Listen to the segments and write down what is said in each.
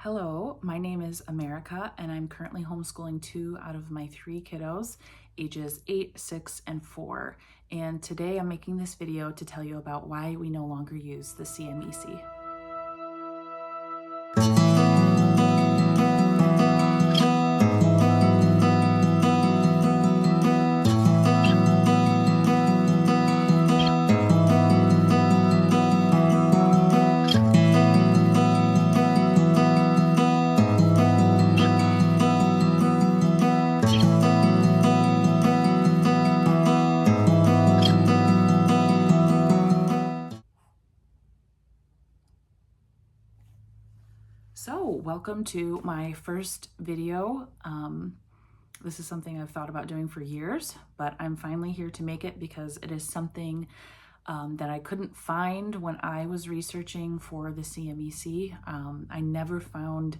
Hello, my name is America, and I'm currently homeschooling 2 out of my 3 kiddos, ages 8, 6, and 4. And today I'm making this video to tell you about why we no longer use the CMEC. So welcome to my first video. This is something I've thought about doing for years, but I'm finally here to make it because it is something that I couldn't find when I was researching for the CMEC. I never found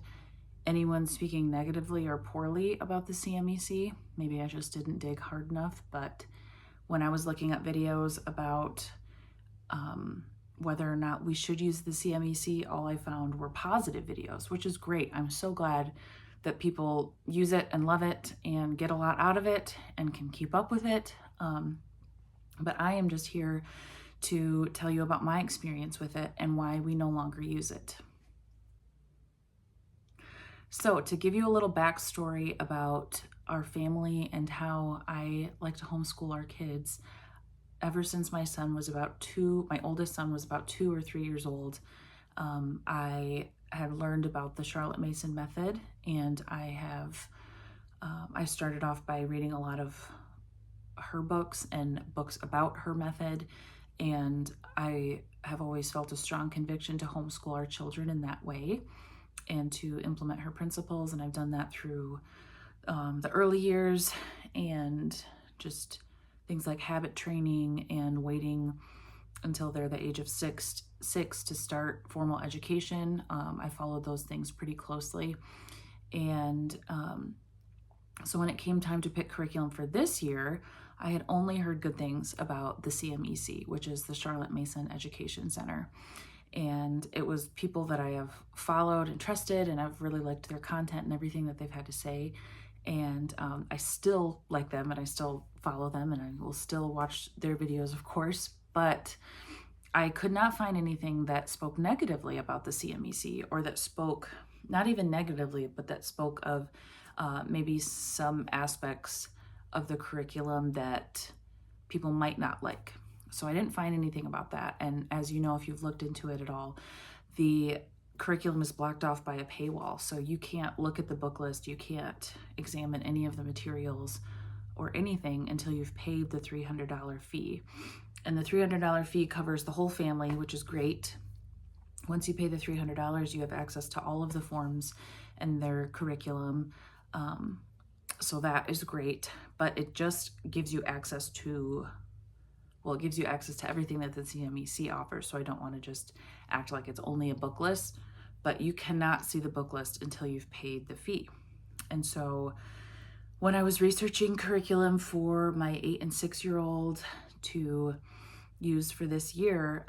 anyone speaking negatively or poorly about the CMEC. Maybe I just didn't dig hard enough, but when I was looking at videos about whether or not we should use the CMEC, all I found were positive videos, which is great. I'm so glad that people use it and love it and get a lot out of it and can keep up with it. But I am just here to tell you about my experience with it and why we no longer use it. So to give you a little backstory about our family and how I like to homeschool our kids, ever since my son was about 2, my oldest son was about 2 or 3 years old, I had learned about the Charlotte Mason method, and I started off by reading a lot of her books and books about her method, and I have always felt a strong conviction to homeschool our children in that way and to implement her principles, and I've done that through the early years and just things like habit training and waiting until they're the age of six to start formal education. I followed those things pretty closely. And so when it came time to pick curriculum for this year, I had only heard good things about the CMEC, which is the Charlotte Mason Education Center. And it was people that I have followed and trusted, and I've really liked their content and everything that they've had to say. And I still like them, and I still follow them, and I will still watch their videos, of course, but I could not find anything that spoke negatively about the CMEC, or that spoke, not even negatively, but that spoke of maybe some aspects of the curriculum that people might not like. So I didn't find anything about that. And as you know, if you've looked into it at all, the curriculum is blocked off by a paywall, so you can't look at the book list, you can't examine any of the materials or anything until you've paid the $300 fee. And the $300 fee covers the whole family, which is great. Once you pay the $300, you have access to all of the forms and their curriculum, so that is great. But it just gives you access to, well, it gives you access to everything that the CMEC offers, so I don't want to just act like it's only a book list, but you cannot see the book list until you've paid the fee. And so when I was researching curriculum for my 8 and 6-year-old to use for this year,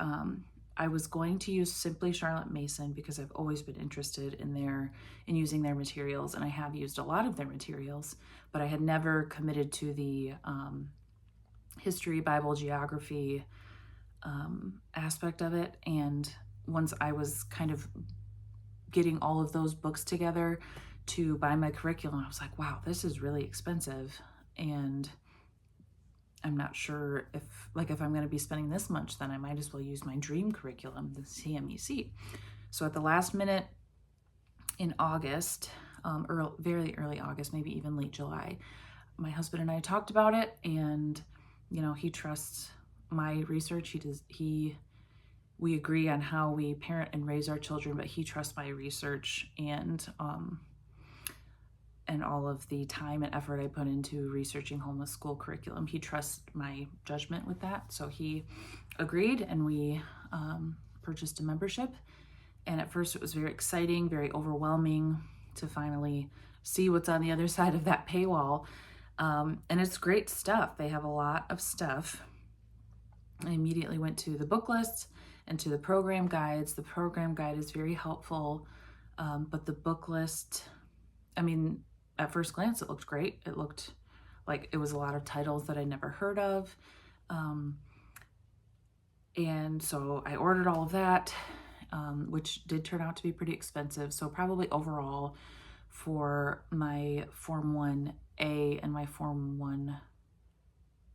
I was going to use simply Charlotte Mason because I've always been interested in using their materials, and I have used a lot of their materials, but I had never committed to the history, Bible, geography aspect of it. And once I was kind of getting all of those books together to buy my curriculum, I was like, wow, this is really expensive, and I'm not sure if I'm going to be spending this much, then I might as well use my dream curriculum, the CMEC. So at the last minute in August, very early August, maybe even late July, my husband and I talked about it, and he trusts my research. We agree on how we parent and raise our children, but he trusts my research and all of the time and effort I put into researching homeschool curriculum. He trusts my judgment with that. So he agreed, and we purchased a membership. And at first it was very exciting, very overwhelming to finally see what's on the other side of that paywall. And it's great stuff. They have a lot of stuff. I immediately went to the book lists and to the program guides. The program guide is very helpful But the book list, I mean, at first glance, it looked great. It looked like it was a lot of titles that I never heard of. And so I ordered all of that, which did turn out to be pretty expensive. So probably overall for my Form 1A and my Form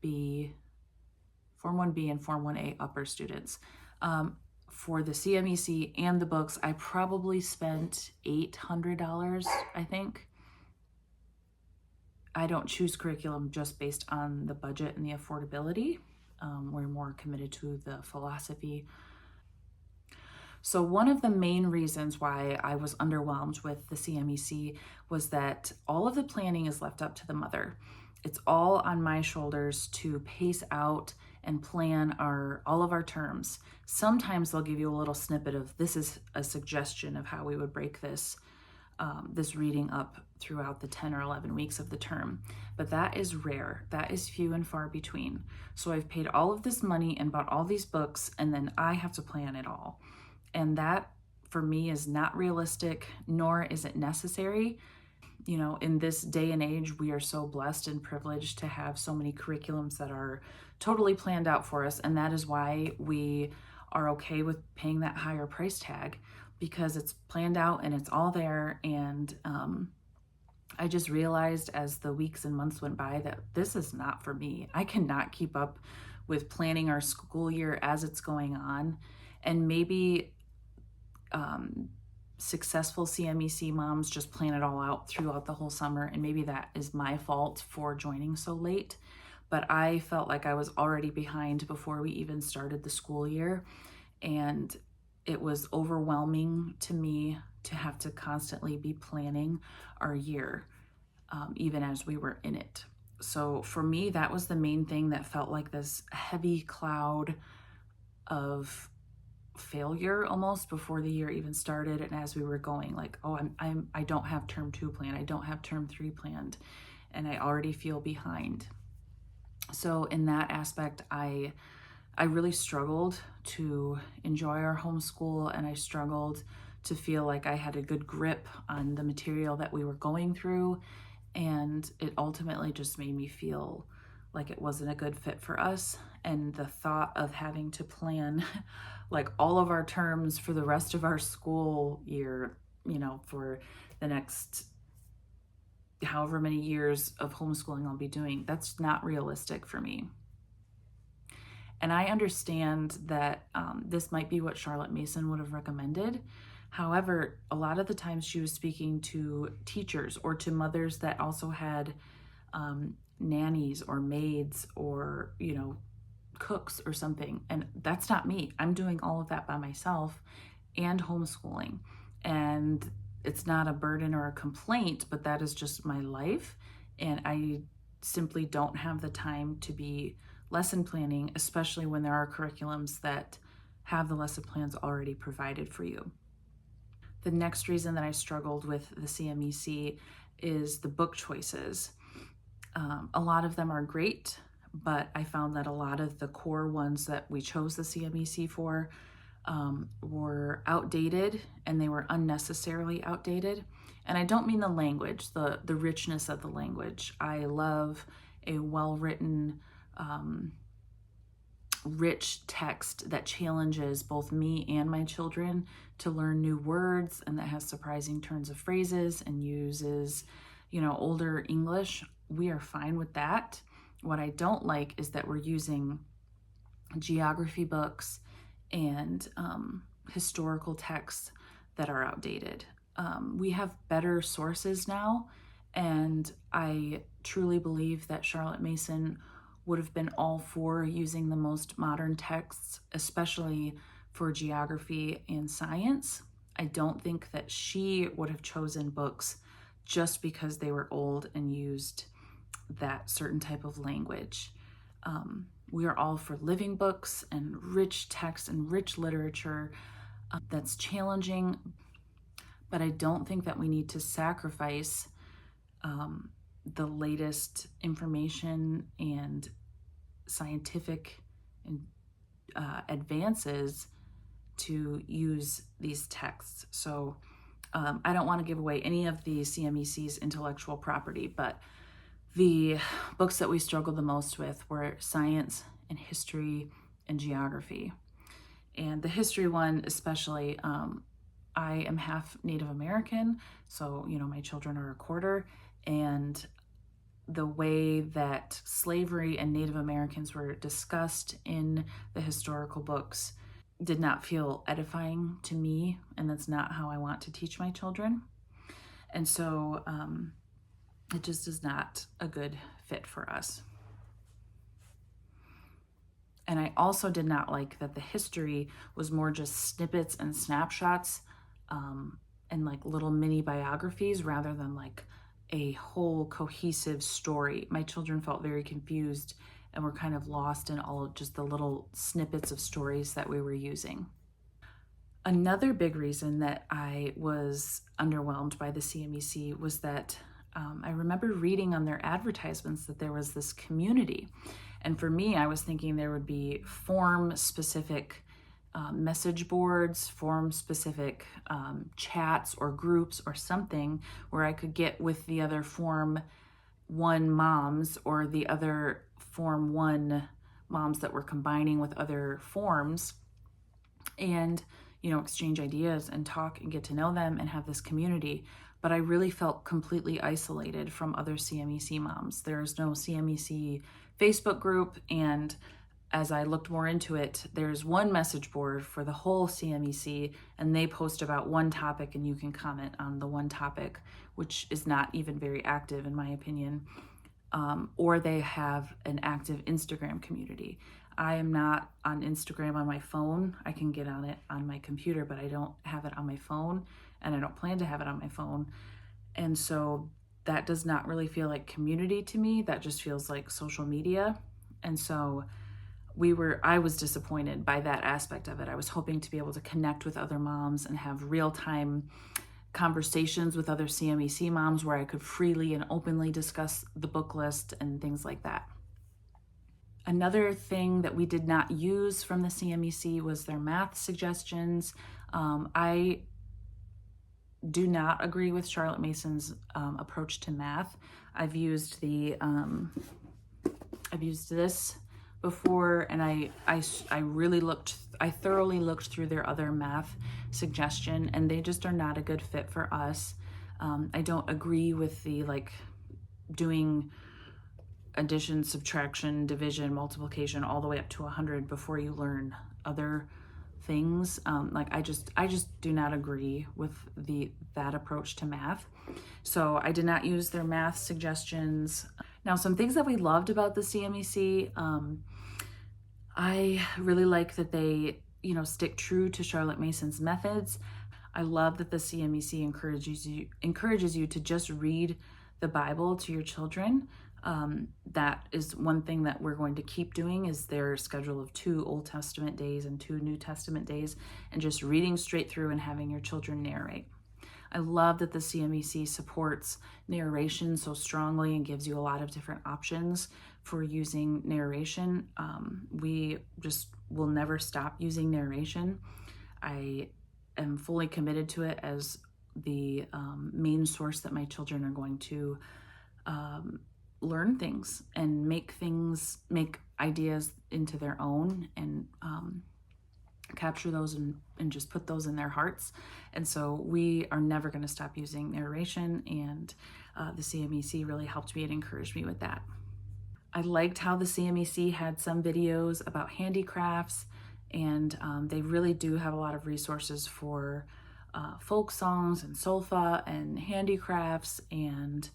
1B, Form 1B and Form 1A upper students, for the CMEC and the books, I probably spent $800, I think. I don't choose curriculum just based on the budget and the affordability. We're more committed to the philosophy. So one of the main reasons why I was underwhelmed with the CMEC was that all of the planning is left up to the mother. It's all on my shoulders to pace out and plan all of our terms. Sometimes they'll give you a little snippet of, this is a suggestion of how we would break this reading up throughout the 10 or 11 weeks of the term. But that is rare. That is few and far between. So I've paid all of this money and bought all these books, and then I have to plan it all. And that, for me, is not realistic, nor is it necessary. You know, in this day and age, we are so blessed and privileged to have so many curriculums that are totally planned out for us. And that is why we are okay with paying that higher price tag, because it's planned out and it's all there. And I just realized as the weeks and months went by that this is not for me. I cannot keep up with planning our school year as it's going on. And maybe successful CMEC moms just plan it all out throughout the whole summer, and maybe that is my fault for joining so late. But I felt like I was already behind before we even started the school year, and it was overwhelming to me to have to constantly be planning our year, even as we were in it. So for me, that was the main thing that felt like this heavy cloud of failure almost before the year even started. And as we were going, like, oh, I don't have term 2 planned, I don't have term 3 planned, and I already feel behind. So in that aspect, I really struggled to enjoy our homeschool, and I struggled to feel like I had a good grip on the material that we were going through. And it ultimately just made me feel like it wasn't a good fit for us. And the thought of having to plan like all of our terms for the rest of our school year, you know, for the next however many years of homeschooling I'll be doing, that's not realistic for me. And I understand that this might be what Charlotte Mason would have recommended. However, a lot of the times she was speaking to teachers or to mothers that also had nannies or maids or, you know, cooks or something. And that's not me. I'm doing all of that by myself and homeschooling. And it's not a burden or a complaint, but that is just my life. And I simply don't have the time to be lesson planning, especially when there are curriculums that have the lesson plans already provided for you. The next reason that I struggled with the CMEC is the book choices. A lot of them are great, but I found that a lot of the core ones that we chose the CMEC for were outdated, and they were unnecessarily outdated. And I don't mean the language, the richness of the language. I love a well-written, rich text that challenges both me and my children to learn new words, and that has surprising turns of phrases and uses, you know, older English. We are fine with that. What I don't like is that we're using geography books and historical texts that are outdated. We have better sources now, and I truly believe that Charlotte Mason would have been all for using the most modern texts, especially for geography and science. I don't think that she would have chosen books just because they were old and used that certain type of language. We are all for living books and rich text and rich literature that's challenging, but I don't think that we need to sacrifice the latest information and scientific advances to use these texts. So I don't want to give away any of the CMEC's intellectual property, but the books that we struggled the most with were science and history and geography. And the history one especially, I am half Native American, so, my children are a quarter, and the way that slavery and Native Americans were discussed in the historical books did not feel edifying to me, and that's not how I want to teach my children. And so it just is not a good fit for us. And I also did not like that the history was more just snippets and snapshots and like little mini biographies rather than like a whole cohesive story. My children felt very confused and were kind of lost in all of just the little snippets of stories that we were using. Another big reason that I was underwhelmed by the CMEC was that I remember reading on their advertisements that there was this community. And for me, I was thinking there would be form-specific message boards, form-specific chats or groups or something where I could get with the other Form 1 moms or the other Form 1 moms that were combining with other forms and, exchange ideas and talk and get to know them and have this community. But I really felt completely isolated from other CMEC moms. There's no CMEC Facebook group, and as I looked more into it, there's one message board for the whole CMEC, and they post about one topic and you can comment on the one topic, which is not even very active in my opinion. Or they have an active Instagram community. I am not on Instagram on my phone. I can get on it on my computer, but I don't have it on my phone, and I don't plan to have it on my phone. And so that does not really feel like community to me. That just feels like social media. And so I was disappointed by that aspect of it. I was hoping to be able to connect with other moms and have real-time conversations with other CMEC moms where I could freely and openly discuss the book list and things like that. Another thing that we did not use from the CMEC was their math suggestions. I do not agree with Charlotte Mason's approach to math. I've used this before, and I thoroughly looked through their other math suggestion, and they just are not a good fit for us. I don't agree with the doing addition, subtraction, division, multiplication all the way up to 100 before you learn other things. I just do not agree with that approach to math. So I did not use their math suggestions. Now, some things that we loved about the CMEC, I really like that they, stick true to Charlotte Mason's methods. I love that the CMEC encourages you to just read the Bible to your children. That is one thing that we're going to keep doing, is their schedule of 2 Old Testament days and 2 New Testament days, and just reading straight through and having your children narrate. I love that the CMEC supports narration so strongly and gives you a lot of different options for using narration. We just will never stop using narration. I am fully committed to it as the main source that my children are going to learn things and make ideas into their own and capture those and just put those in their hearts. And so we are never going to stop using narration, and the CMEC really helped me and encouraged me with that. I liked how the CMEC had some videos about handicrafts, and they really do have a lot of resources for folk songs and solfa and handicrafts and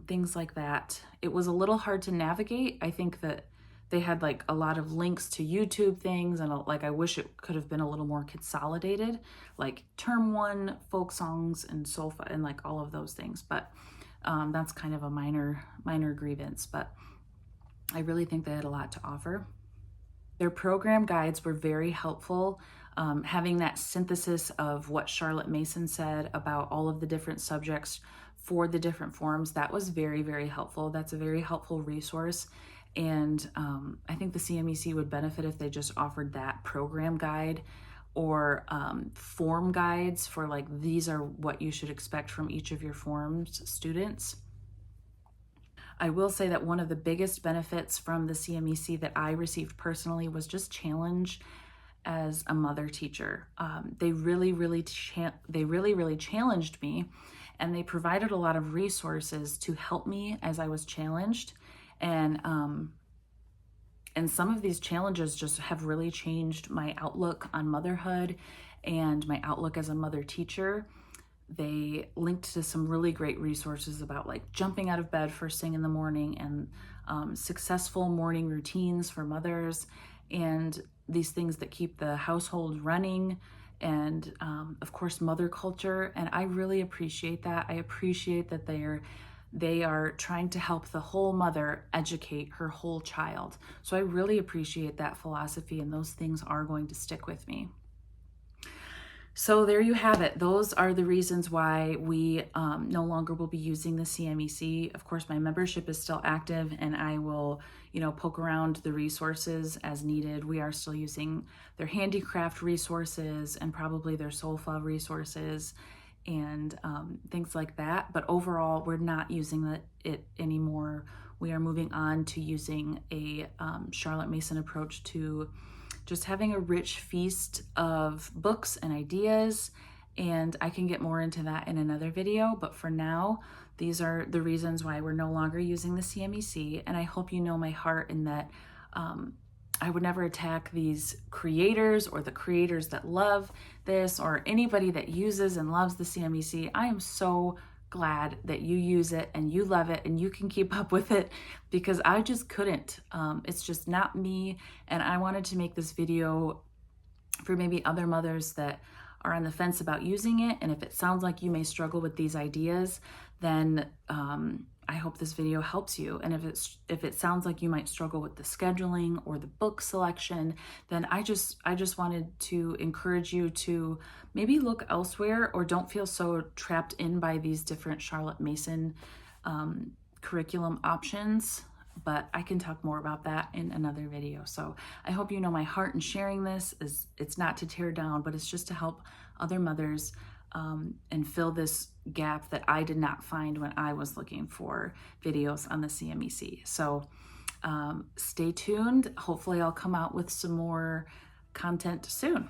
things like that. It was a little hard to navigate. I think that they had a lot of links to YouTube things, and I wish it could have been a little more consolidated, like term 1 folk songs and solfa and all of those things. But that's kind of a minor grievance, but I really think they had a lot to offer. Their program guides were very helpful. Having that synthesis of what Charlotte Mason said about all of the different subjects for the different forms, that was very, very helpful. That's a very helpful resource. And I think the CMEC would benefit if they just offered that program guide or form guides for like, these are what you should expect from each of your forms students. I will say that one of the biggest benefits from the CMEC that I received personally was just challenge as a mother teacher. They really challenged me, and they provided a lot of resources to help me as I was challenged. And some of these challenges just have really changed my outlook on motherhood and my outlook as a mother teacher. They linked to some really great resources about like jumping out of bed first thing in the morning, and successful morning routines for mothers, and these things that keep the household running, and of course mother culture. And I really appreciate that. I appreciate that they are trying to help the whole mother educate her whole child. So I really appreciate that philosophy, and those things are going to stick with me. So there you have it. Those are the reasons why we no longer will be using the CMEC. Of course, my membership is still active, and I will, poke around the resources as needed. We are still using their handicraft resources and probably their Solfa resources and things like that. But overall, we're not using it anymore. We are moving on to using a Charlotte Mason approach to just having a rich feast of books and ideas, and I can get more into that in another video. But for now, these are the reasons why we're no longer using the CMEC, and I hope you know my heart in that I would never attack these creators or the creators that love this or anybody that uses and loves the CMEC. I am so glad that you use it and you love it and you can keep up with it, because I just couldn't. It's just not me, and I wanted to make this video for maybe other mothers that are on the fence about using it. And if it sounds like you may struggle with these ideas, then I hope this video helps you. And if it sounds like you might struggle with the scheduling or the book selection, then I just wanted to encourage you to maybe look elsewhere, or don't feel so trapped in by these different Charlotte Mason curriculum options. But I can talk more about that in another video. So I hope you know my heart in sharing this. It's not to tear down, but it's just to help other mothers and fill this gap that I did not find when I was looking for videos on the CMEC. So stay tuned. Hopefully I'll come out with some more content soon.